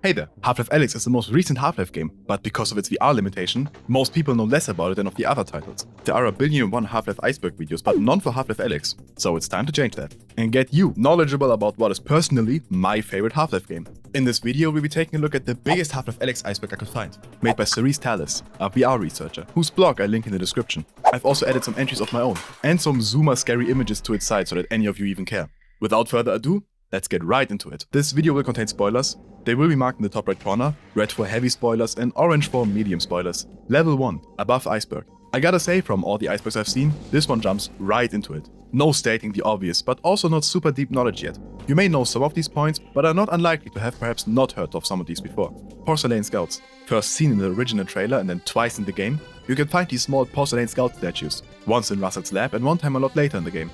Hey there, Half-Life Alyx is the most recent Half-Life game, but because of its VR limitation, most people know less about it than of the other titles. There are 1,000,000,001 Half-Life Iceberg videos, but none for Half-Life Alyx, so it's time to change that. And get you knowledgeable about what is personally my favorite Half-Life game. In this video, we'll be taking a look at the biggest Half-Life Alyx Iceberg I could find, made by Cerise Talis, a VR researcher, whose blog I link in the description. I've also added some entries of my own, and some zoomer scary images to its side so that any of you even care. Without further ado, let's get right into it. This video will contain spoilers. They will be marked in the top right corner, red for heavy spoilers and orange for medium spoilers. Level 1, above Iceberg. I gotta say, from all the icebergs I've seen, this one jumps right into it. No stating the obvious, but also not super deep knowledge yet. You may know some of these points, but are not unlikely to have perhaps not heard of some of these before. Porcelain Scouts. First seen in the original trailer and then twice in the game, you can find these small porcelain scout statues, once in Russell's lab and one time a lot later in the game.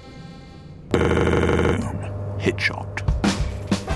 Headshot.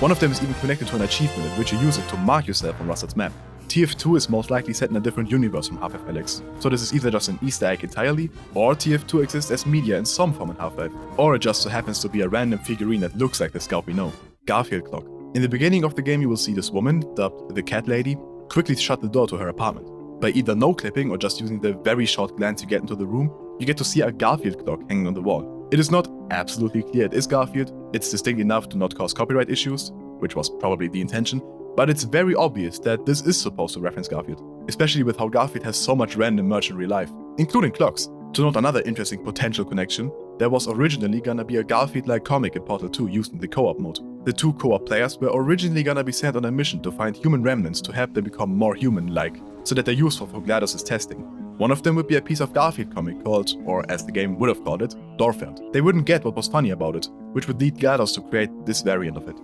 One of them is even connected to an achievement in which you use it to mark yourself on Russell's map. TF2 is most likely set in a different universe from Half-Life Alyx, so this is either just an Easter egg entirely, or TF2 exists as media in some form in Half-Life, or it just so happens to be a random figurine that looks like the scout we know. Garfield Clock. In the beginning of the game you will see this woman, dubbed the Cat Lady, quickly shut the door to her apartment. By either no-clipping or just using the very short glance you get into the room, you get to see a Garfield clock hanging on the wall. It is not absolutely clear it is Garfield, it's distinct enough to not cause copyright issues, which was probably the intention, but it's very obvious that this is supposed to reference Garfield, especially with how Garfield has so much random merch in real life, including clocks. To note another interesting potential connection, there was originally gonna be a Garfield-like comic in Portal 2 used in the co-op mode. The two co-op players were originally gonna be sent on a mission to find human remnants to help them become more human-like, so that they're useful for GLaDOS's testing. One of them would be a piece of Garfield comic called, or as the game would have called it, Dorfeld. They wouldn't get what was funny about it, which would lead GLaDOS to create this variant of it.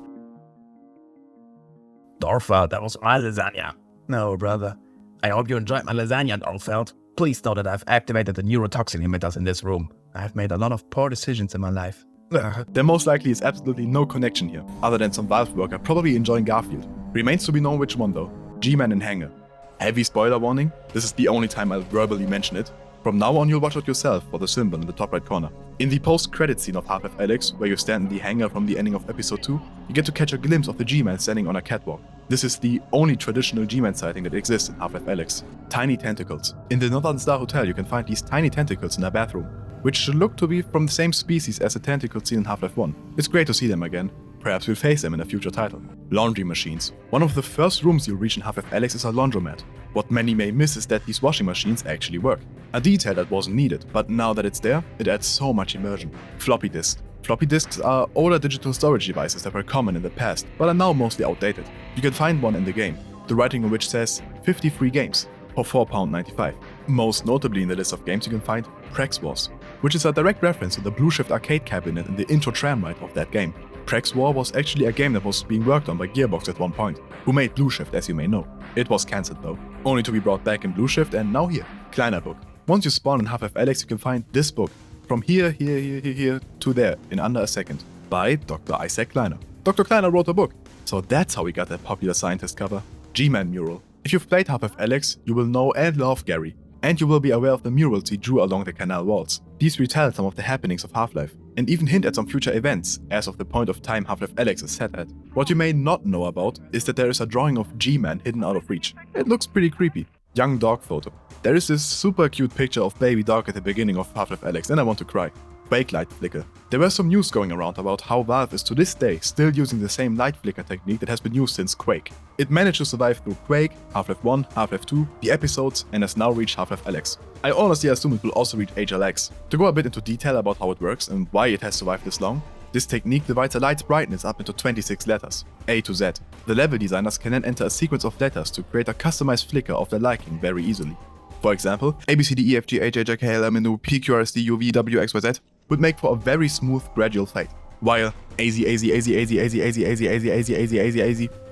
Dorfeld, that was my lasagna. No, brother. I hope you enjoyed my lasagna, Dorfeld. Please know that I've activated the neurotoxin emitters in this room. I've made a lot of poor decisions in my life. There most likely is absolutely no connection here, other than some Valve worker probably enjoying Garfield. Remains to be known which one though. G-Man in Hangar. Heavy spoiler warning, this is the only time I'll verbally mention it. From now on you'll watch out yourself for the symbol in the top right corner. In the post-credit scene of Half-Life Alyx, where you stand in the hangar from the ending of episode 2, you get to catch a glimpse of the G-Man standing on a catwalk. This is the only traditional G-Man sighting that exists in Half-Life Alyx. Tiny tentacles. In the Northern Star Hotel you can find these tiny tentacles in a bathroom, which should look to be from the same species as the tentacles seen in Half-Life 1. It's great to see them again. Perhaps we'll face them in a future title. Laundry machines. One of the first rooms you'll reach in Half-Life Alyx is a laundromat. What many may miss is that these washing machines actually work. A detail that wasn't needed, but now that it's there, it adds so much immersion. Floppy disk. Floppy disks are older digital storage devices that were common in the past, but are now mostly outdated. You can find one in the game, the writing on which says 50 free games for £4.95. Most notably in the list of games you can find Prex Wars, which is a direct reference to the Blue Shift arcade cabinet in the intro tram ride of that game. Prex War was actually a game that was being worked on by Gearbox at one point, who made Blue Shift as you may know. It was cancelled though, only to be brought back in Blue Shift and now here. Kleiner book. Once you spawn in Half-Life Alyx you can find this book, from here to there in under a second, by Dr. Isaac Kleiner. Dr. Kleiner wrote a book, so that's how we got that popular scientist cover. G-Man mural. If you've played Half-Life Alyx, you will know and love Gary, and you will be aware of the murals he drew along the canal walls. These retell some of the happenings of Half-Life, and even hint at some future events, as of the point of time Half-Life Alyx is set at. What you may not know about is that there is a drawing of G-Man hidden out of reach. It looks pretty creepy. Young dog photo. There is this super cute picture of baby dog at the beginning of Half-Life Alyx, and I want to cry. Quake light flicker. There were some news going around about how Valve is to this day still using the same light flicker technique that has been used since Quake. It managed to survive through Quake, Half-Life 1, Half-Life 2, the episodes, and has now reached Half-Life Alyx. I honestly assume it will also reach HLX. To go a bit into detail about how it works and why it has survived this long, this technique divides a light's brightness up into 26 letters, A to Z. The level designers can then enter a sequence of letters to create a customized flicker of their liking very easily. For example, A, B, C, D, E, F, G, H, I, J, K, L, M, N, O, P, Q, R, S, T, U, V, W, X, Y, Z would make for a very smooth, gradual fade, while AZ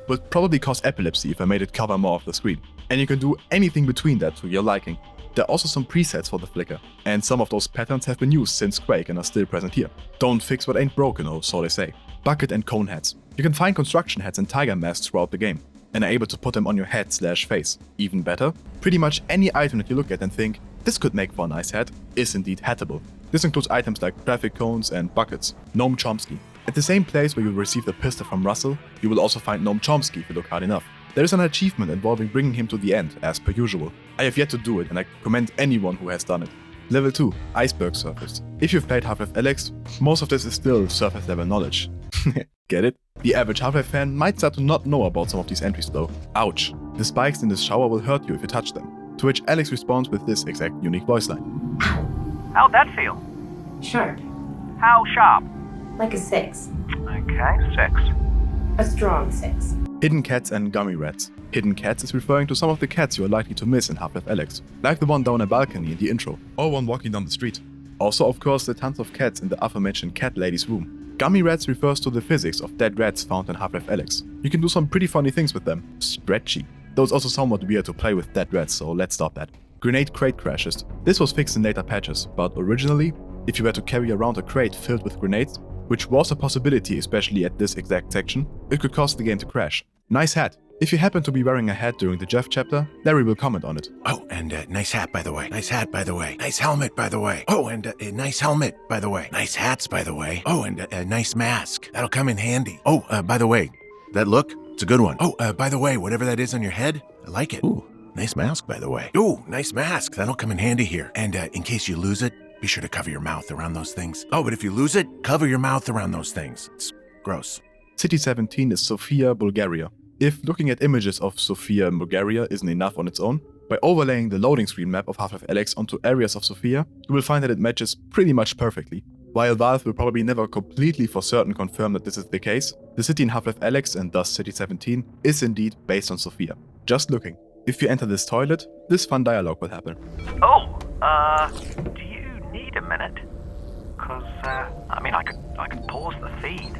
would probably cause epilepsy if I made it cover more of the screen. And you can do anything between that to your liking. There are also some presets for the flicker, and some of those patterns have been used since Quake and are still present here. Don't fix what ain't broken, or so they say. Bucket and cone hats. You can find construction hats and tiger masks throughout the game, and are able to put them on your head/face. Even better, pretty much any item that you look at and think, this could make for a nice hat, is indeed hattable. This includes items like traffic cones and buckets. Noam Chomsky. At the same place where you'll receive the pistol from Russell, you will also find Noam Chomsky if you look hard enough. There is an achievement involving bringing him to the end, as per usual. I have yet to do it, and I commend anyone who has done it. Level 2, Iceberg Surface. If you've played Half-Life Alyx, most of this is still surface level knowledge. Get it? The average Half-Life fan might start to not know about some of these entries though. Ouch. The spikes in this shower will hurt you if you touch them. To which Alyx responds with this exact unique voice line. How'd that feel? Sharp. How sharp? Like a 6. Okay, 6. A strong 6. Hidden cats and gummy rats. Hidden cats is referring to some of the cats you are likely to miss in Half-Life Alyx, like the one down a balcony in the intro, or one walking down the street. Also, of course, the tons of cats in the aforementioned cat lady's room. Gummy rats refers to the physics of dead rats found in Half-Life Alyx. You can do some pretty funny things with them. Stretchy. Though it's also somewhat weird to play with dead rats, so let's stop that. Grenade crate crashes. This was fixed in later patches, but originally, if you were to carry around a crate filled with grenades, which was a possibility especially at this exact section, it could cause the game to crash. Nice hat. If you happen to be wearing a hat during the Jeff chapter, Larry will comment on it. Oh, and nice hat, by the way. Nice hat, by the way. Nice helmet, by the way. Oh, and nice helmet, by the way. Nice hats, by the way. Oh, and a nice mask. That'll come in handy. Oh, by the way, that look, it's a good one. Oh, by the way, whatever that is on your head, I like it. Ooh, nice mask, by the way. Ooh, nice mask. That'll come in handy here. And in case you lose it, be sure to cover your mouth around those things. Oh, but if you lose it, cover your mouth around those things. It's gross. City 17 is Sofia, Bulgaria. If looking at images of Sofia in Bulgaria isn't enough on its own, by overlaying the loading screen map of Half-Life Alyx onto areas of Sofia, you will find that it matches pretty much perfectly. While Valve will probably never completely for certain confirm that this is the case, the city in Half-Life Alyx, and thus City 17, is indeed based on Sofia. Just looking. If you enter this toilet, this fun dialogue will happen. Oh, do you need a minute? Cause, I could pause the feed.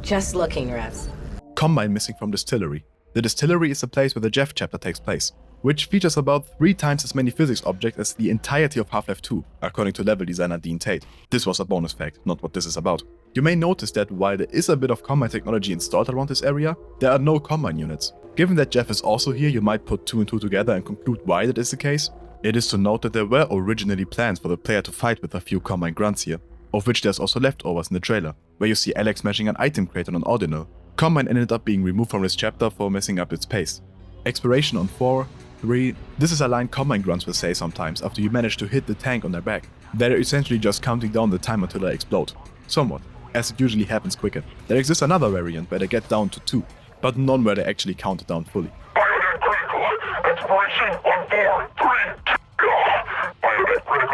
Just looking, Revs. Combine missing from distillery. The distillery is the place where the Jeff chapter takes place, which features about 3 times as many physics objects as the entirety of Half-Life 2, according to level designer Dean Tate. This was a bonus fact, not what this is about. You may notice that while there is a bit of combine technology installed around this area, there are no combine units. Given that Jeff is also here, you might put 2 and 2 together and conclude why that is the case. It is to note that there were originally plans for the player to fight with a few combine grunts here, of which there's also leftovers in the trailer, where you see Alyx smashing an item crate on an ordinal. Combine ended up being removed from this chapter for messing up its pace. Exploration on 4, 3. This is a line Combine grunts will say sometimes after you manage to hit the tank on their back. They're essentially just counting down the time until they explode. Somewhat, as it usually happens quicker. There exists another variant where they get down to 2, but none where they actually count it down fully. Exploration on 4, 3,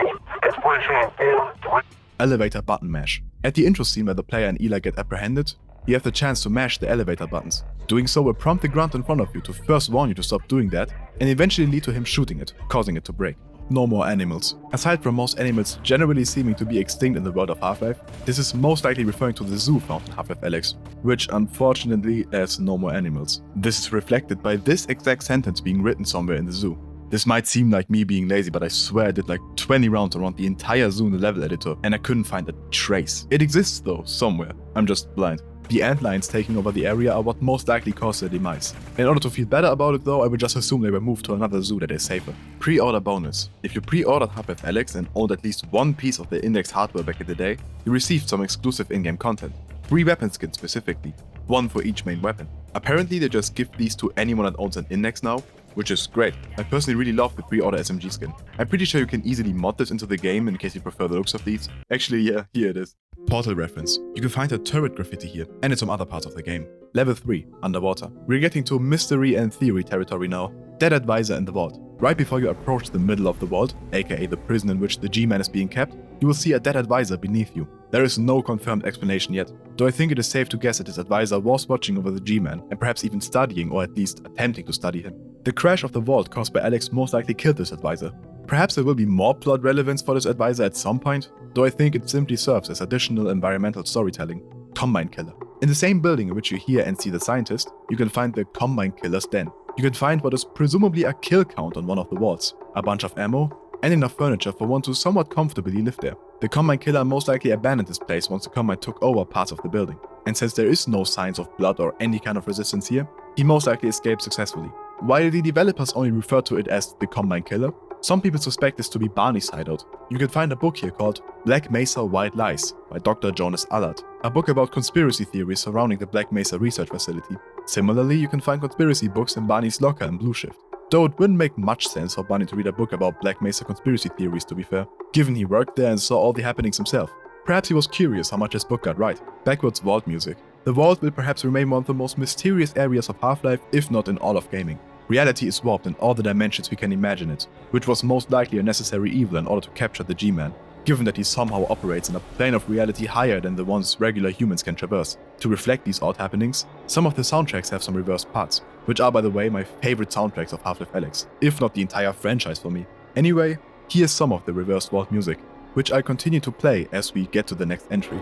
2. Exploration on 4, 3. Elevator button mash. At the intro scene where the player and Eli get apprehended, you have the chance to mash the elevator buttons. Doing so will prompt the grunt in front of you to first warn you to stop doing that, and eventually lead to him shooting it, causing it to break. No more animals. Aside from most animals generally seeming to be extinct in the world of Half-Life, this is most likely referring to the zoo found in Half-Life Alyx, which unfortunately has no more animals. This is reflected by this exact sentence being written somewhere in the zoo. This might seem like me being lazy, but I swear I did like 20 rounds around the entire zoo in the level editor, and I couldn't find a trace. It exists though, somewhere. I'm just blind. The antlions taking over the area are what most likely caused their demise. In order to feel better about it though, I would just assume they were moved to another zoo that is safer. Pre-order bonus. If you pre-ordered Half-Life Alyx and owned at least one piece of the Index hardware back in the day, you received some exclusive in-game content. 3 weapon skins specifically, 1 for each main weapon. Apparently they just give these to anyone that owns an Index now, which is great. I personally really love the pre-order SMG skin. I'm pretty sure you can easily mod this into the game in case you prefer the looks of these. Actually, yeah, here it is. Portal reference. You can find a turret graffiti here, and in some other parts of the game. Level 3, underwater. We're getting to mystery and theory territory now. Dead advisor in the vault. Right before you approach the middle of the vault, aka the prison in which the G-Man is being kept, you will see a dead advisor beneath you. There is no confirmed explanation yet, though I think it is safe to guess that this advisor was watching over the G-Man, and perhaps even studying or at least attempting to study him. The crash of the vault caused by Alyx most likely killed this advisor. Perhaps there will be more plot relevance for this advisor at some point, though I think it simply serves as additional environmental storytelling. Combine Killer. In the same building in which you hear and see the scientist, you can find the Combine Killer's den. You can find what is presumably a kill count on one of the walls, a bunch of ammo, and enough furniture for one to somewhat comfortably live there. The Combine Killer most likely abandoned this place once the Combine took over parts of the building, and since there is no signs of blood or any kind of resistance here, he most likely escaped successfully. While the developers only refer to it as the Combine Killer, some people suspect this to be Barney's hideout. You can find a book here called Black Mesa White Lies by Dr. Jonas Allard, a book about conspiracy theories surrounding the Black Mesa research facility. Similarly, you can find conspiracy books in Barney's locker in Blue Shift. Though it wouldn't make much sense for Barney to read a book about Black Mesa conspiracy theories, to be fair, given he worked there and saw all the happenings himself. Perhaps he was curious how much his book got right. Backwards vault music. The vault will perhaps remain one of the most mysterious areas of Half-Life, if not in all of gaming. Reality is warped in all the dimensions we can imagine it, which was most likely a necessary evil in order to capture the G-Man, given that he somehow operates in a plane of reality higher than the ones regular humans can traverse. To reflect these odd happenings, some of the soundtracks have some reversed parts, which are, by the way, my favorite soundtracks of Half-Life Alyx, if not the entire franchise for me. Anyway, here's some of the reversed vault music, which I'll continue to play as we get to the next entry.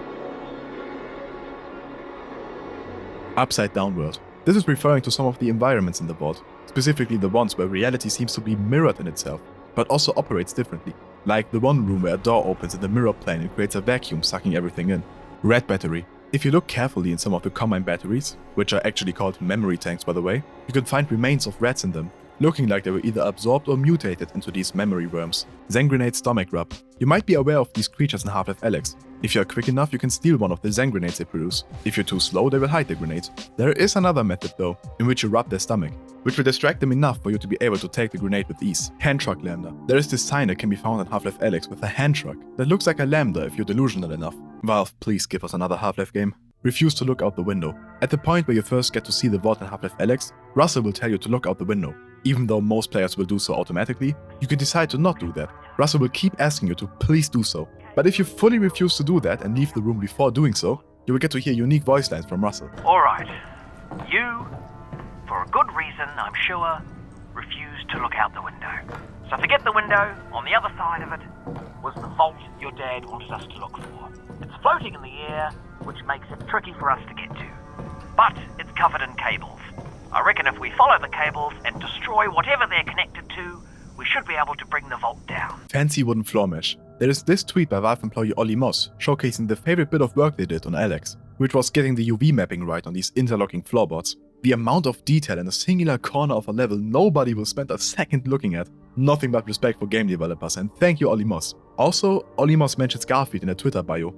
Upside Down World. This is referring to some of the environments in the vault, specifically the ones where reality seems to be mirrored in itself, but also operates differently, like the one room where a door opens in the mirror plane and creates a vacuum sucking everything in. Red Battery. If you look carefully in some of the combine batteries, which are actually called memory tanks by the way, you can find remains of rats in them, looking like they were either absorbed or mutated into these memory worms. Zen Grenade Stomach Rub. You might be aware of these creatures in Half-Life Alyx. If you are quick enough, you can steal one of the Zen Grenades they produce. If you're too slow, they will hide the grenade. There is another method though, in which you rub their stomach, which will distract them enough for you to be able to take the grenade with ease. Hand Truck Lambda. There is this sign that can be found in Half-Life Alyx with a hand truck that looks like a lambda if you're delusional enough. Valve, please give us another Half-Life game. Refuse to look out the window. At the point where you first get to see the vault in Half-Life Alyx, Russell will tell you to look out the window. Even though most players will do so automatically, you can decide to not do that. Russell will keep asking you to please do so. But if you fully refuse to do that and leave the room before doing so, you will get to hear unique voice lines from Russell. Alright, you, for a good reason, I'm sure, refused to look out the window. So forget the window, on the other side of it was the vault your dad wanted us to look for. It's floating in the air, which makes it tricky for us to get to. But it's covered in cables. I reckon if we follow the cables and destroy whatever they're connected to, we should be able to bring the vault down. Fancy wooden floor mesh. There is this tweet by Valve employee Ollie Moss, showcasing the favorite bit of work they did on Alyx, which was getting the UV mapping right on these interlocking floorboards. The amount of detail in a singular corner of a level nobody will spend a second looking at. Nothing but respect for game developers, and thank you Ollie Moss. Also, Ollie Moss mentions Garfield in a Twitter bio.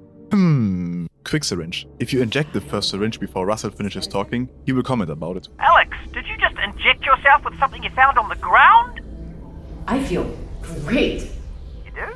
Quick syringe. If you inject the first syringe before Russell finishes talking, he will comment about it. Alyx, did you just inject yourself with something you found on the ground? I feel great. You do?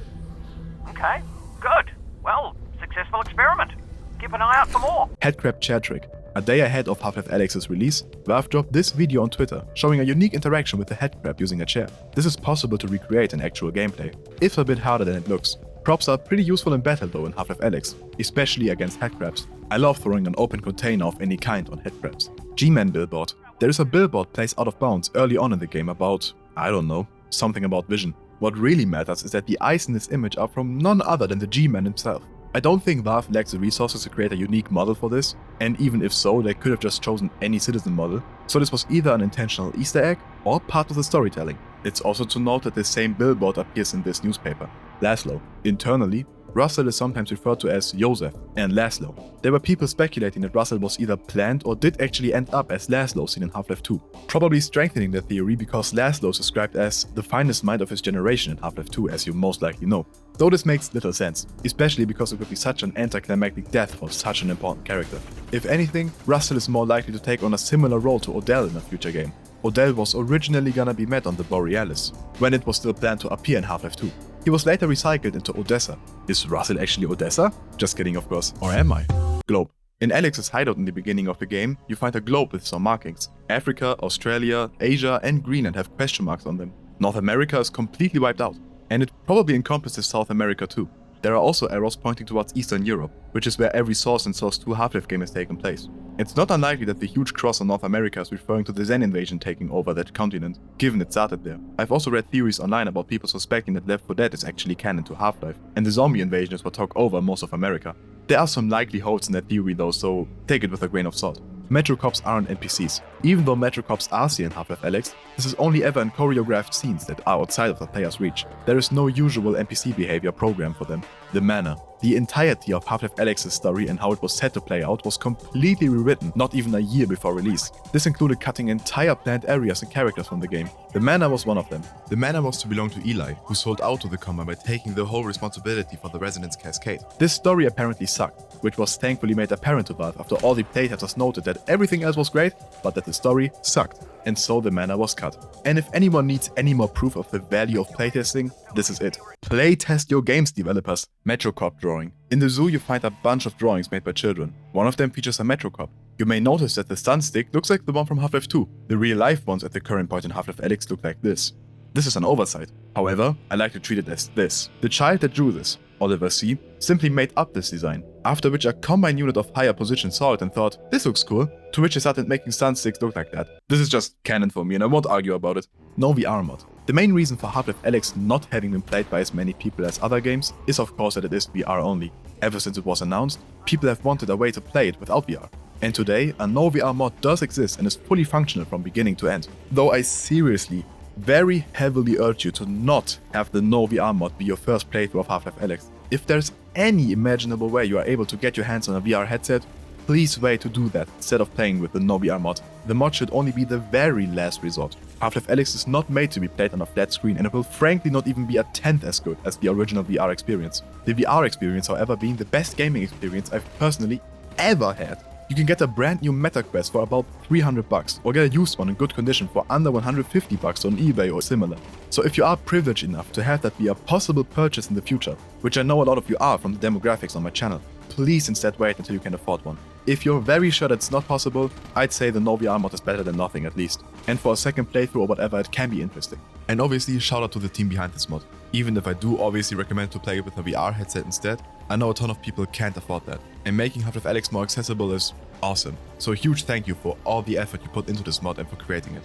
Okay, good. Well, successful experiment. Keep an eye out for more. Headcrab chair trick. A day ahead of Half-Life Alyx's release, Valve dropped this video on Twitter, showing a unique interaction with the headcrab using a chair. This is possible to recreate in actual gameplay, if a bit harder than it looks. Props are pretty useful in battle though in Half-Life Alyx, especially against headcrabs. I love throwing an open container of any kind on headcrabs. G-Man billboard. There is a billboard placed out of bounds early on in the game about, I don't know, something about vision. What really matters is that the eyes in this image are from none other than the G-Man himself. I don't think Valve lacks the resources to create a unique model for this, and even if so, they could have just chosen any citizen model, so this was either an intentional Easter egg or part of the storytelling. It's also to note that the same billboard appears in this newspaper. Laszlo. Internally, Russell is sometimes referred to as Joseph and Laszlo. There were people speculating that Russell was either planned or did actually end up as Laszlo seen in Half-Life 2, probably strengthening the theory because Laszlo is described as the finest mind of his generation in Half-Life 2, as you most likely know. Though this makes little sense, especially because it would be such an anticlimactic death for such an important character. If anything, Russell is more likely to take on a similar role to Odell in a future game. Odell was originally gonna be met on the Borealis, when it was still planned to appear in Half-Life 2. He was later recycled into Odessa. Is Russell actually Odessa? Just kidding of course, or am I? Globe. In Alyx's hideout in the beginning of the game, you find a globe with some markings. Africa, Australia, Asia and Greenland have question marks on them. North America is completely wiped out, and it probably encompasses South America too. There are also arrows pointing towards Eastern Europe, which is where every Source and Source 2 Half-Life game has taken place. It's not unlikely that the huge cross on North America is referring to the Zen invasion taking over that continent, given it started there. I've also read theories online about people suspecting that Left 4 Dead is actually canon to Half-Life, and the zombie invasion is what took over most of America. There are some likely holes in that theory though, so take it with a grain of salt. Metro Cops aren't NPCs. Even though Metro Cops are seen in Half-Life Alyx, this is only ever in choreographed scenes that are outside of the player's reach. There is no usual NPC behavior programmed for them. The Manor. The entirety of Half-Life Alyx's story and how it was set to play out was completely rewritten not even a year before release. This included cutting entire planned areas and characters from the game. The manor was one of them. The manor was to belong to Eli, who sold out to the Combine by taking the whole responsibility for the Resonance Cascade. This story apparently sucked, which was thankfully made apparent to Valve after all the playtesters noted that everything else was great, but that the story sucked. And so the manor was cut. And if anyone needs any more proof of the value of playtesting, this is it. Playtest your games, developers. MetroCorp drawing. In the zoo you find a bunch of drawings made by children. One of them features a MetroCorp. You may notice that the sun stick looks like the one from Half-Life 2. The real life ones at the current point in Half-Life Alyx look like this. This is an oversight. However, I like to treat it as this. The child that drew this, Oliver C., simply made up this design, after which a Combine unit of higher position saw it and thought, this looks cool, to which they started making sun sticks look like that. This is just canon for me and I won't argue about it. No VR mod. The main reason for Half-Life Alyx not having been played by as many people as other games is of course that it is VR only. Ever since it was announced, people have wanted a way to play it without VR. And today, a no VR mod does exist and is fully functional from beginning to end. Though I seriously, very heavily urge you to not have the no VR mod be your first playthrough of Half-Life Alyx. If there's any imaginable way you are able to get your hands on a VR headset, please wait to do that instead of playing with the no VR mod. The mod should only be the very last resort. Half-Life Alyx is not made to be played on a flat screen and it will frankly not even be a tenth as good as the original VR experience. The VR experience, however, being the best gaming experience I've personally ever had. You can get a brand new MetaQuest for about $300 or get a used one in good condition for under $150 on eBay or similar. So if you are privileged enough to have that be a possible purchase in the future, which I know a lot of you are from the demographics on my channel, please instead wait until you can afford one. If you're very sure that's not possible, I'd say the no VR mod is better than nothing at least. And for a second playthrough or whatever, it can be interesting. And obviously shout out to the team behind this mod. Even if I do obviously recommend to play it with a VR headset instead, I know a ton of people can't afford that. And making Half-Life Alyx more accessible is awesome. So a huge thank you for all the effort you put into this mod and for creating it.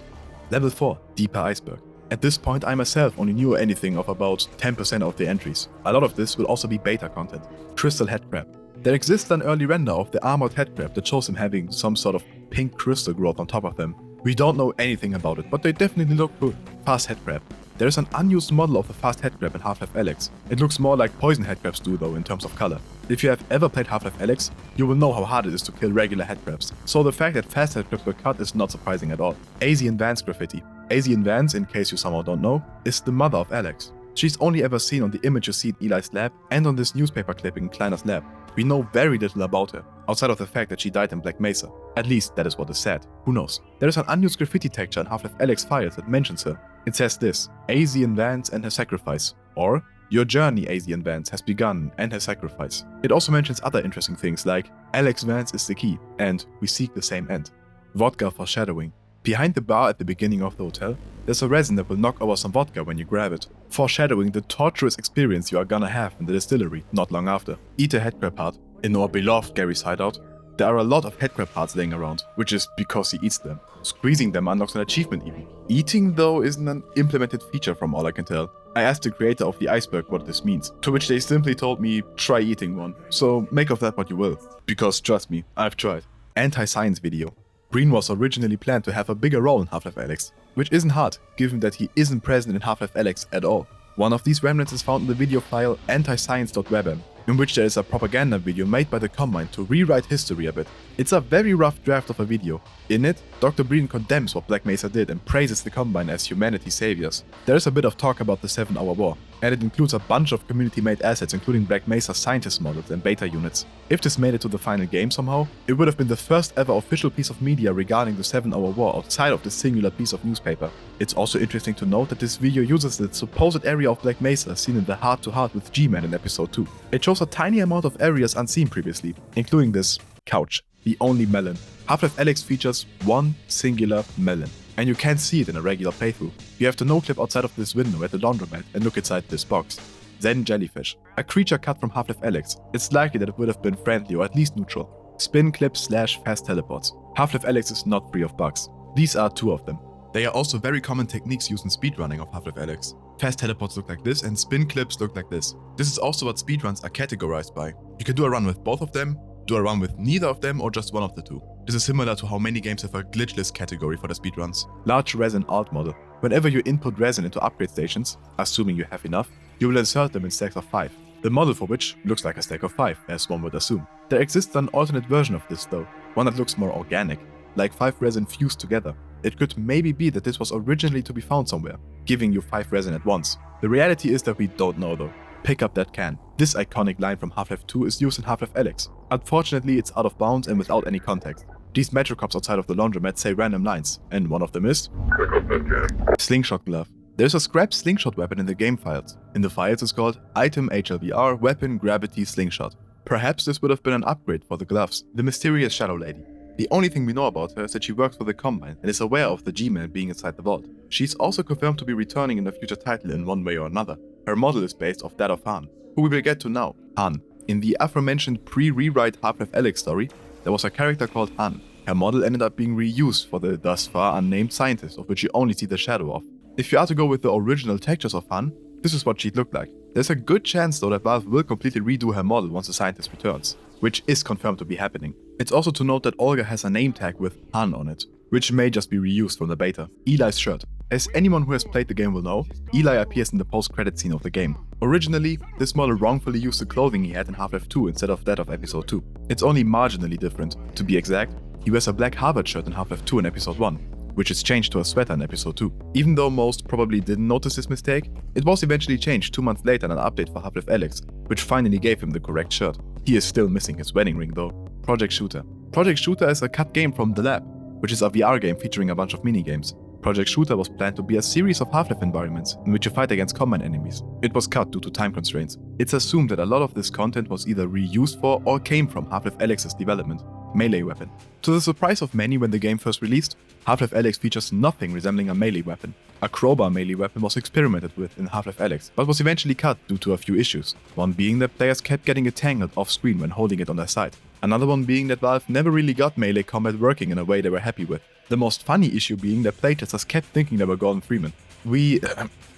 Level 4, Deeper Iceberg. At this point I myself only knew anything of about 10% of the entries. A lot of this will also be beta content. Crystal Headcrab. There exists an early render of the armored headcrab that shows them having some sort of pink crystal growth on top of them. We don't know anything about it, but they definitely look cool. Fast Headcrab. There is an unused model of the fast headcrab in Half-Life Alyx. It looks more like poison headcrabs do though in terms of color. If you have ever played Half-Life Alyx, you will know how hard it is to kill regular headcrabs. So the fact that fast headcrabs were cut is not surprising at all. Asian Vance graffiti. Asian Vance, in case you somehow don't know, is the mother of Alyx. She's only ever seen on the image you see in Eli's lab and on this newspaper clipping in Kleiner's lab. We know very little about her, outside of the fact that she died in Black Mesa. At least that is what is said. Who knows? There is an unused graffiti texture in Half-Life Alyx files that mentions her. It says this: Asian Vance and her sacrifice, or your journey, Asian Vance, has begun and her sacrifice. It also mentions other interesting things like Alyx Vance is the key and we seek the same end. Vodka foreshadowing. Behind the bar at the beginning of the hotel, there's a resin that will knock over some vodka when you grab it, foreshadowing the torturous experience you are gonna have in the distillery not long after. Eat a headcrab heart. In our beloved Gary's hideout, there are a lot of headcrab hearts laying around, which is because he eats them. Squeezing them unlocks an achievement even. Eating though isn't an implemented feature from all I can tell. I asked the creator of the iceberg what this means, to which they simply told me, try eating one. So make of that what you will. Because trust me, I've tried. Anti-science video. Breen was originally planned to have a bigger role in Half-Life Alyx, which isn't hard, given that he isn't present in Half-Life Alyx at all. One of these remnants is found in the video file antiscience.webm, in which there is a propaganda video made by the Combine to rewrite history a bit. It's a very rough draft of a video. In it, Dr. Breen condemns what Black Mesa did and praises the Combine as humanity's saviors. There is a bit of talk about the 7-hour war, and it includes a bunch of community-made assets including Black Mesa scientist models and beta units. If this made it to the final game somehow, it would have been the first ever official piece of media regarding the 7-hour war outside of the singular piece of newspaper. It's also interesting to note that this video uses the supposed area of Black Mesa seen in the heart-to-heart with G-Man in episode 2. It shows a tiny amount of areas unseen previously, including this couch, the only melon. Half-Life Alyx features one singular melon, and you can't see it in a regular playthrough. You have to no-clip outside of this window at the laundromat and look inside this box. Then jellyfish, a creature cut from Half-Life Alyx. It's likely that it would have been friendly or at least neutral. Spin clips / fast teleports. Half-Life Alyx is not free of bugs. These are 2 of them. They are also very common techniques used in speedrunning of Half-Life Alyx. Fast teleports look like this and spin clips look like this. This is also what speedruns are categorized by. You can do a run with both of them, do a run with neither of them, or just one of the 2. This is similar to how many games have a glitchless category for the speedruns. Large resin alt model. Whenever you input resin into upgrade stations, assuming you have enough, you will insert them in stacks of 5. the model for which looks like a stack of 5, as one would assume. There exists an alternate version of this though, one that looks more organic, like 5 resin fused together. It could maybe be that this was originally to be found somewhere, giving you 5 resin at once. The reality is that we don't know though. Pick up that can. This iconic line from Half-Life 2 is used in Half-Life Alyx. Unfortunately, it's out of bounds and without any context. These metro cops outside of the laundromat say random lines, and one of them is Pick up that can. Slingshot Glove. There's a scrap slingshot weapon in the game files. In the files it's called Item HLVR Weapon Gravity Slingshot. Perhaps this would have been an upgrade for the gloves. The mysterious Shadow Lady. The only thing we know about her is that she works for the Combine and is aware of the G-Man being inside the vault. She's also confirmed to be returning in a future title in one way or another. Her model is based off that of Han, who we will get to now. Han. In the aforementioned pre-rewrite Half-Life Alyx story, there was a character called Han. Her model ended up being reused for the thus far unnamed scientist, of which you only see the shadow of. If you are to go with the original textures of Han, this is what she'd look like. There's a good chance though that Valve will completely redo her model once the scientist returns, which is confirmed to be happening. It's also to note that Olga has a name tag with Han on it, which may just be reused from the beta. Eli's shirt. As anyone who has played the game will know, Eli appears in the post-credit scene of the game. Originally, this model wrongfully used the clothing he had in Half-Life 2 instead of that of Episode 2. It's only marginally different. To be exact, he wears a black Harvard shirt in Half-Life 2 in Episode 1, which is changed to a sweater in Episode 2. Even though most probably didn't notice this mistake, it was eventually changed 2 months later in an update for Half-Life Alyx, which finally gave him the correct shirt. He is still missing his wedding ring though. Project Shooter. Project Shooter is a cut game from The Lab, which is a VR game featuring a bunch of minigames. Project Shooter was planned to be a series of Half-Life environments in which you fight against Combine enemies. It was cut due to time constraints. It's assumed that a lot of this content was either reused for or came from Half-Life Alyx's development. Melee weapon. To the surprise of many when the game first released, Half-Life Alyx features nothing resembling a melee weapon. A crowbar melee weapon was experimented with in Half-Life Alyx, but was eventually cut due to a few issues. One being that players kept getting entangled off-screen when holding it on their side. Another one being that Valve never really got melee combat working in a way they were happy with. The most funny issue being that playtesters kept thinking they were Gordon Freeman. We,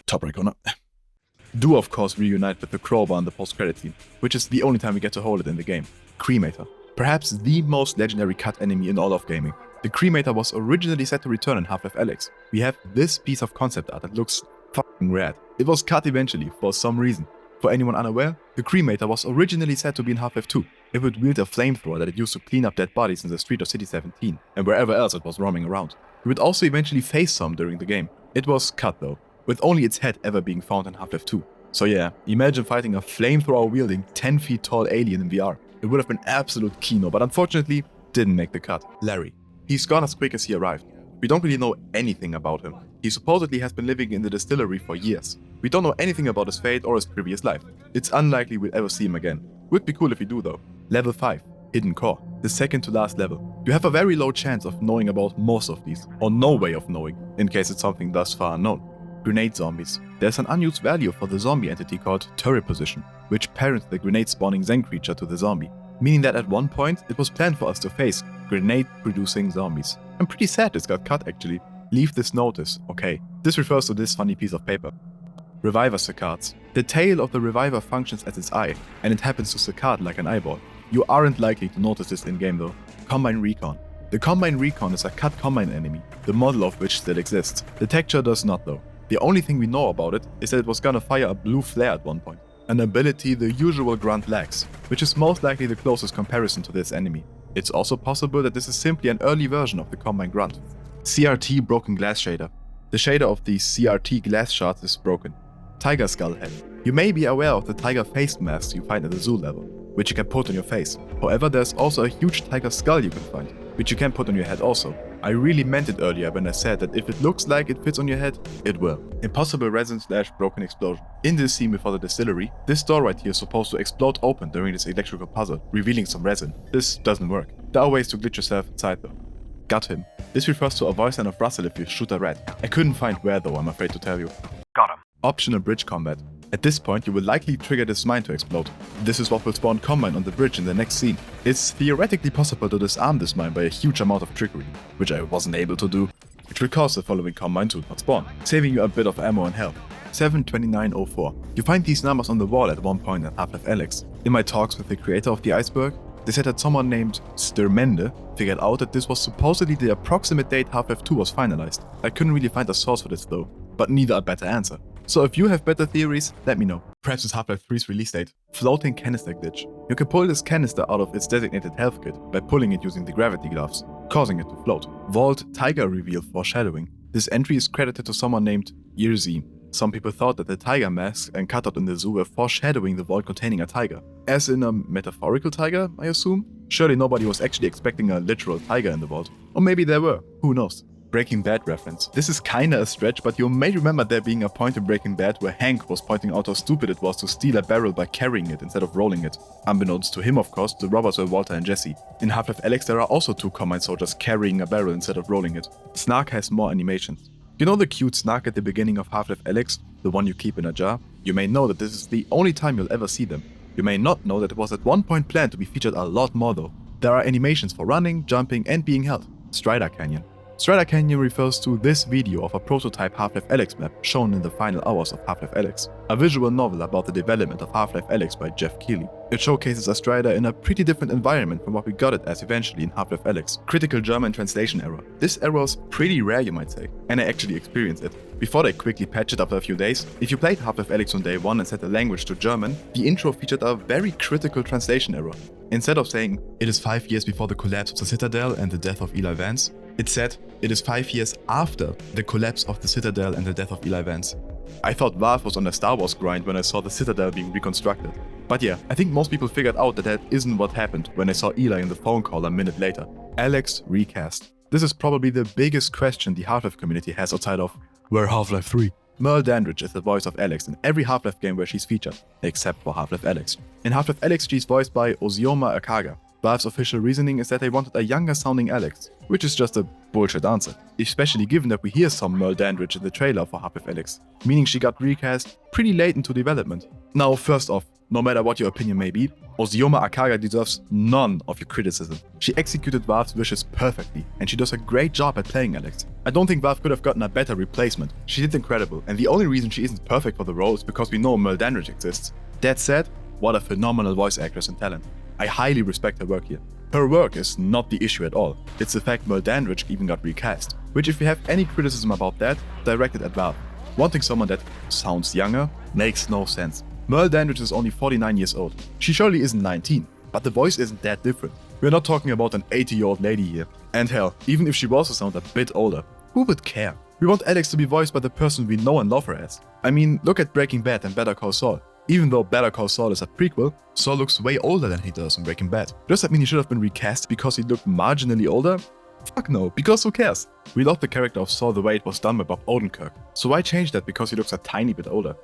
top right corner, do of course reunite with the crowbar in the post-credit scene, which is the only time we get to hold it in the game. Cremator. Perhaps the most legendary cut enemy in all of gaming. The Cremator was originally set to return in Half-Life Alyx. We have this piece of concept art that looks fucking rad. It was cut eventually, for some reason. For anyone unaware, the Cremator was originally set to be in Half-Life 2. It would wield a flamethrower that it used to clean up dead bodies in the street of City 17, and wherever else it was roaming around. It would also eventually face some during the game. It was cut though, with only its head ever being found in Half-Life 2. So yeah, imagine fighting a flamethrower wielding 10 feet tall alien in VR. It would have been absolute kino, but unfortunately didn't make the cut. Larry. He's gone as quick as he arrived. We don't really know anything about him. He supposedly has been living in the distillery for years. We don't know anything about his fate or his previous life. It's unlikely we'll ever see him again. Would be cool if we do though. Level 5. Hidden Core. The second to last level. You have a very low chance of knowing about most of these, or no way of knowing, in case it's something thus far unknown. Grenade zombies. There's an unused value for the zombie entity called turret position, which parents the grenade spawning Zen creature to the zombie. Meaning that at one point it was planned for us to face grenade producing zombies. I'm pretty sad this got cut actually. Leave this notice, okay. This refers to this funny piece of paper. Reviver Saccades. The tail of the Reviver functions as its eye, and it happens to saccade like an eyeball. You aren't likely to notice this in game though. Combine Recon. The Combine Recon is a cut Combine enemy, the model of which still exists. The texture does not though. The only thing we know about it is that it was gonna fire a blue flare at one point. An ability the usual Grunt lacks, which is most likely the closest comparison to this enemy. It's also possible that this is simply an early version of the Combine Grunt. CRT Broken Glass Shader. The shader of the CRT glass shards is broken. Tiger Skull Head. You may be aware of the tiger face masks you find at the zoo level, which you can put on your face. However, there's also a huge tiger skull you can find, which you can put on your head also. I really meant it earlier when I said that if it looks like it fits on your head, it will. Impossible resin / broken explosion. In this scene before the distillery, this door right here is supposed to explode open during this electrical puzzle, revealing some resin. This doesn't work. There are ways to glitch yourself inside though. Got him. This refers to a voice line of Russell if you shoot a rat. I couldn't find where though, I'm afraid to tell you. Got him. Optional bridge combat. At this point, you will likely trigger this mine to explode. This is what will spawn Combine on the bridge in the next scene. It's theoretically possible to disarm this mine by a huge amount of trickery, which I wasn't able to do, which will cause the following Combine to not spawn, saving you a bit of ammo and health. 72904. You find these numbers on the wall at one point in Half-Life Alyx. In my talks with the creator of the Iceberg, they said that someone named Sturmende figured out that this was supposedly the approximate date Half-Life 2 was finalized. I couldn't really find a source for this though, but neither a better answer. So if you have better theories, let me know. Perhaps it's Half-Life 3's release date. Floating canister glitch. You can pull this canister out of its designated health kit by pulling it using the gravity gloves, causing it to float. Vault Tiger reveal foreshadowing. This entry is credited to someone named Irzi. Some people thought that the tiger masks and cutout in the zoo were foreshadowing the vault containing a tiger. As in a metaphorical tiger, I assume? Surely nobody was actually expecting a literal tiger in the vault. Or maybe there were, who knows? Breaking Bad reference. This is kinda a stretch, but you may remember there being a point in Breaking Bad where Hank was pointing out how stupid it was to steal a barrel by carrying it instead of rolling it. Unbeknownst to him, of course, the robbers were Walter and Jesse. In Half-Life Alyx there are also 2 Combine soldiers carrying a barrel instead of rolling it. Snark has more animations. You know the cute Snark at the beginning of Half-Life Alyx, the one you keep in a jar? You may know that this is the only time you'll ever see them. You may not know that it was at one point planned to be featured a lot more though. There are animations for running, jumping and being held. Strider Canyon. Strider Canyon refers to this video of a prototype Half-Life Alyx map shown in the final hours of Half-Life Alyx, a visual novel about the development of Half-Life Alyx by Jeff Keighley. It showcases a Strider in a pretty different environment from what we got it as eventually in Half-Life Alyx. Critical German translation error. This error is pretty rare, you might say, and I actually experienced it. Before they quickly patched it after a few days, if you played Half-Life Alyx on day 1 and set the language to German, the intro featured a very critical translation error. Instead of saying, "It is 5 years before the collapse of the Citadel and the death of Eli Vance," it said, "It is 5 years after the collapse of the Citadel and the death of Eli Vance." I thought Valve was on a Star Wars grind when I saw the Citadel being reconstructed. But yeah, I think most people figured out that that isn't what happened when they saw Eli in the phone call a minute later. Alyx recast. This is probably the biggest question the Half-Life community has outside of, where Half-Life 3? Merle Dandridge is the voice of Alyx in every Half-Life game where she's featured, except for Half-Life Alyx. In Half-Life Alyx she's voiced by Ozioma Akaga. Valve's official reasoning is that they wanted a younger sounding Alyx, which is just a bullshit answer, especially given that we hear some Merle Dandridge in the trailer for Half-Life Alyx, meaning she got recast pretty late into development. Now first off, no matter what your opinion may be, Ozioma Akaga deserves none of your criticism. She executed Valve's wishes perfectly, and she does a great job at playing Alyx. I don't think Valve could have gotten a better replacement. She did incredible, and the only reason she isn't perfect for the role is because we know Merle Dandridge exists. That said, what a phenomenal voice actress and talent. I highly respect her work here. Her work is not the issue at all. It's the fact Merle Dandridge even got recast, which if you have any criticism about that, directed at Valve. Wanting someone that sounds younger makes no sense. Merle Dandridge is only 49 years old. She surely isn't 19, but the voice isn't that different. We're not talking about an 80-year-old lady here. And hell, even if she was to sound a bit older, who would care? We want Alyx to be voiced by the person we know and love her as. I mean, look at Breaking Bad and Better Call Saul. Even though Better Call Saul is a prequel, Saul looks way older than he does in Breaking Bad. Does that mean he should have been recast because he looked marginally older? Fuck no, because who cares? We love the character of Saul the way it was done by Bob Odenkirk, so why change that because he looks a tiny bit older?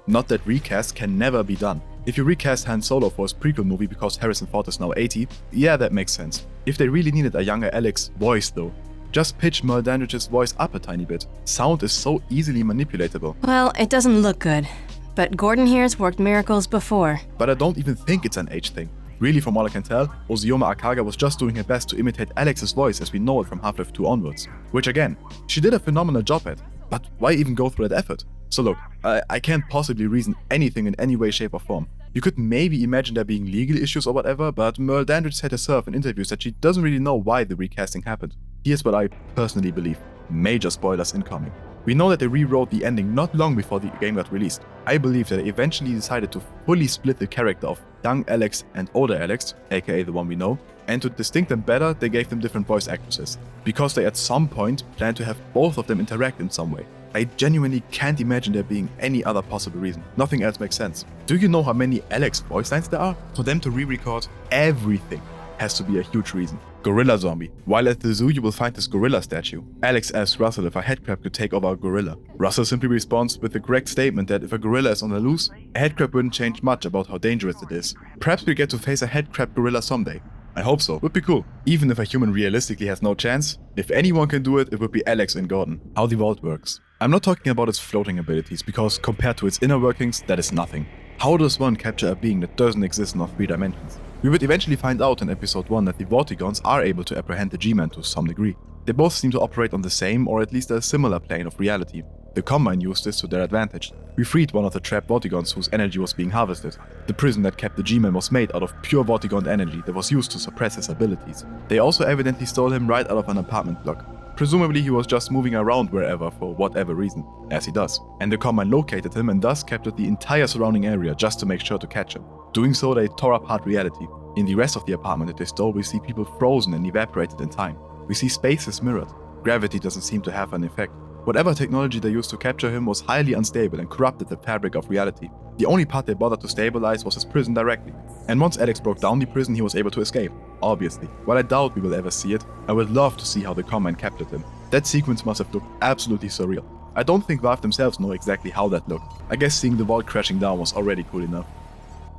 Not that recast can never be done. If you recast Han Solo for his prequel movie because Harrison Ford is now 80, yeah, that makes sense. If they really needed a younger Alyx voice though, just pitch Merle Dandridge's voice up a tiny bit. Sound is so easily manipulatable. Well, it doesn't look good, but Gordon here's worked miracles before. But I don't even think it's an age thing. Really, from all I can tell, Ozioma Akaga was just doing her best to imitate Alyx's voice as we know it from Half-Life 2 onwards. Which again, she did a phenomenal job at, but why even go through that effort? So look, I can't possibly reason anything in any way, shape or form. You could maybe imagine there being legal issues or whatever, but Merle Dandridge said herself in interviews that she doesn't really know why the recasting happened. Here's what I personally believe. Major spoilers incoming. We know that they rewrote the ending not long before the game got released. I believe that they eventually decided to fully split the character of young Alyx and older Alyx, aka the one we know, and to distinct them better, they gave them different voice actresses, because they at some point planned to have both of them interact in some way. I genuinely can't imagine there being any other possible reason. Nothing else makes sense. Do you know how many Alyx voice lines there are? For them to re-record everything has to be a huge reason. Gorilla Zombie. While at the zoo you will find this gorilla statue. Alyx asks Russell if a headcrab could take over a gorilla. Russell simply responds with the correct statement that if a gorilla is on the loose, a headcrab wouldn't change much about how dangerous it is. Perhaps we get to face a headcrab gorilla someday. I hope so, would be cool. Even if a human realistically has no chance, if anyone can do it, it would be Alyx and Gordon. How the vault works. I'm not talking about its floating abilities, because compared to its inner workings, that is nothing. How does one capture a being that doesn't exist in all 3 dimensions? We would eventually find out in episode 1 that the Vortigons are able to apprehend the G-Man to some degree. They both seem to operate on the same or at least a similar plane of reality. The Combine used this to their advantage. We freed one of the trapped Vortigons whose energy was being harvested. The prison that kept the G-Man was made out of pure Vortigon energy that was used to suppress his abilities. They also evidently stole him right out of an apartment block. Presumably he was just moving around wherever for whatever reason, as he does. And the Combine located him and thus captured the entire surrounding area just to make sure to catch him. Doing so, they tore apart reality. In the rest of the apartment that they stole, we see people frozen and evaporated in time. We see spaces mirrored. Gravity doesn't seem to have an effect. Whatever technology they used to capture him was highly unstable and corrupted the fabric of reality. The only part they bothered to stabilize was his prison directly. And once Alyx broke down the prison, he was able to escape, obviously. While I doubt we will ever see it, I would love to see how the Combine captured him. That sequence must have looked absolutely surreal. I don't think Valve themselves know exactly how that looked. I guess seeing the vault crashing down was already cool enough.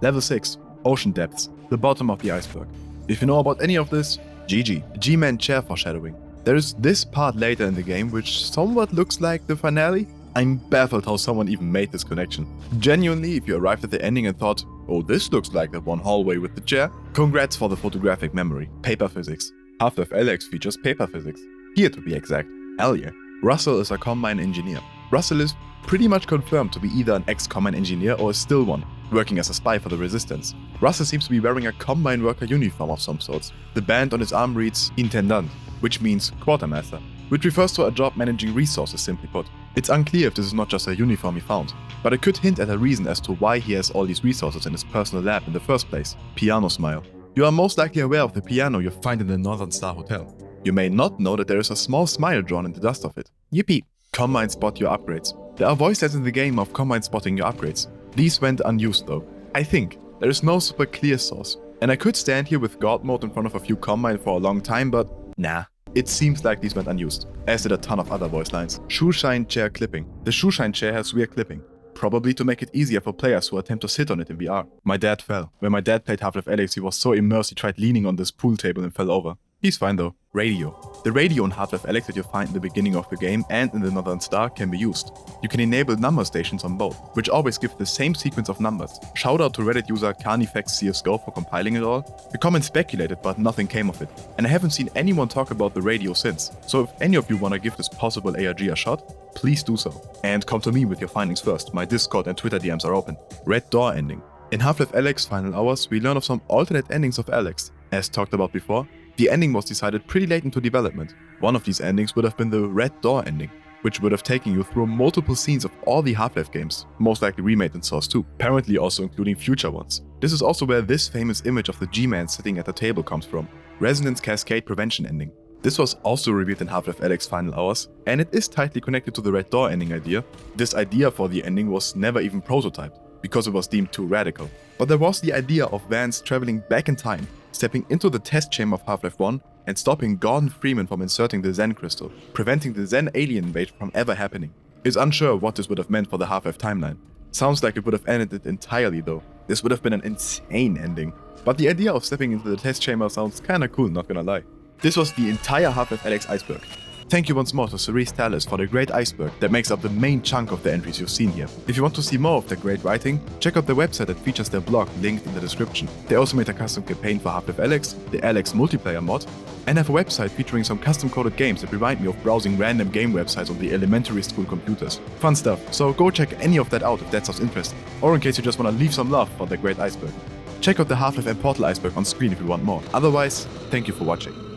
Level 6. Ocean Depths. The bottom of the iceberg. If you know about any of this, GG. G-Man chair foreshadowing. There is this part later in the game which somewhat looks like the finale. I'm baffled how someone even made this connection. Genuinely, if you arrived at the ending and thought, oh, this looks like that one hallway with the chair, congrats for the photographic memory. Paper physics. Half-Life Alyx features paper physics. Here to be exact. Hell yeah. Russell is a Combine engineer. Russell is pretty much confirmed to be either an ex-Combine engineer or still one, working as a spy for the Resistance. Russell seems to be wearing a Combine worker uniform of some sorts. The band on his arm reads Intendant, which means quartermaster, which refers to a job managing resources, simply put. It's unclear if this is not just a uniform he found, but it could hint at a reason as to why he has all these resources in his personal lab in the first place. Piano smile. You are most likely aware of the piano you find in the Northern Star Hotel. You may not know that there is a small smile drawn in the dust of it. Yippee! Combine spot your upgrades. There are voice lines in the game of Combine spotting your upgrades. These went unused though. I think. There is no super clear source. And I could stand here with God mode in front of a few Combine for a long time, but nah. It seems like these went unused, as did a ton of other voice lines. Shoeshine chair clipping. The shoeshine chair has weird clipping. Probably to make it easier for players who attempt to sit on it in VR. My dad fell. When my dad played Half-Life Alyx, he was so immersed he tried leaning on this pool table and fell over. He's fine though. Radio. The radio in Half-Life Alyx that you find in the beginning of the game and in the Northern Star can be used. You can enable number stations on both, which always give the same sequence of numbers. Shout out to Reddit user CarnifexCSGO for compiling it all. The comment speculated, but nothing came of it. And I haven't seen anyone talk about the radio since. So if any of you wanna give this possible ARG a shot, please do so. And come to me with your findings first. My Discord and Twitter DMs are open. Red Door ending. In Half-Life Alyx Final Hours, we learn of some alternate endings of Alyx. As talked about before, the ending was decided pretty late into development. One of these endings would have been the Red Door ending, which would have taken you through multiple scenes of all the Half-Life games, most likely remade in Source 2, apparently also including future ones. This is also where this famous image of the G-Man sitting at the table comes from. Resonance Cascade Prevention ending. This was also revealed in Half-Life Alyx Final Hours, and it is tightly connected to the Red Door ending idea. This idea for the ending was never even prototyped, because it was deemed too radical. But there was the idea of Vance traveling back in time, stepping into the test chamber of Half-Life 1 and stopping Gordon Freeman from inserting the Zen crystal, preventing the Zen alien invasion from ever happening. It's unsure what this would have meant for the Half-Life timeline. Sounds like it would have ended it entirely though. This would have been an insane ending. But the idea of stepping into the test chamber sounds kinda cool, not gonna lie. This was the entire Half-Life Alyx Iceberg. Thank you once more to Cerise Talis for the great iceberg that makes up the main chunk of the entries you've seen here. If you want to see more of their great writing, check out their website that features their blog linked in the description. They also made a custom campaign for Half-Life Alyx, the Alyx multiplayer mod, and have a website featuring some custom coded games that remind me of browsing random game websites on the elementary school computers. Fun stuff, so go check any of that out if that sounds interesting, or in case you just want to leave some love for their great iceberg. Check out the Half-Life and Portal iceberg on screen if you want more. Otherwise, thank you for watching.